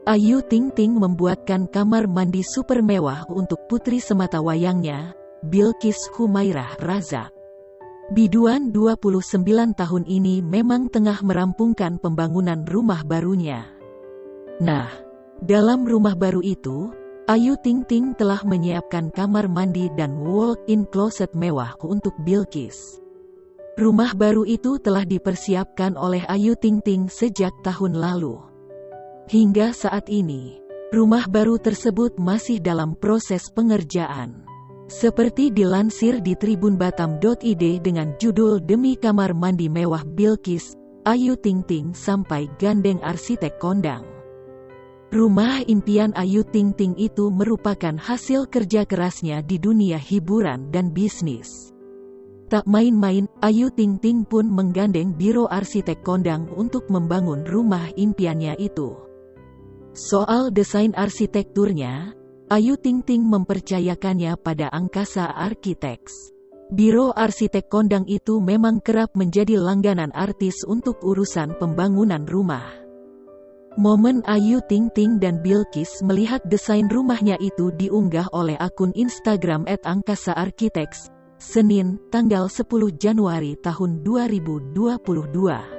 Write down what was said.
Ayu Ting Ting membuatkan kamar mandi super mewah untuk putri sematawayangnya, Bilqis Humairah Razak. Biduan 29 tahun ini memang tengah merampungkan pembangunan rumah barunya. Nah, dalam rumah baru itu, Ayu Ting Ting telah menyiapkan kamar mandi dan walk-in closet mewah untuk Bilqis. Rumah baru itu telah dipersiapkan oleh Ayu Ting Ting sejak tahun lalu. Hingga saat ini, rumah baru tersebut masih dalam proses pengerjaan. Seperti dilansir di tribunbatam.id dengan judul "Demi kamar mandi mewah Bilqis, Ayu Ting Ting sampai gandeng arsitek kondang." Rumah impian Ayu Ting Ting itu merupakan hasil kerja kerasnya di dunia hiburan dan bisnis. Tak main-main, Ayu Ting Ting pun menggandeng biro arsitek kondang untuk membangun rumah impiannya itu. Soal desain arsitekturnya, Ayu Ting Ting mempercayakannya pada Angkasa Architects. Biro arsitek kondang itu memang kerap menjadi langganan artis untuk urusan pembangunan rumah. Momen Ayu Ting Ting dan Bilqis melihat desain rumahnya itu diunggah oleh akun Instagram @angkasaarchitects, Senin, tanggal 10 Januari tahun 2022.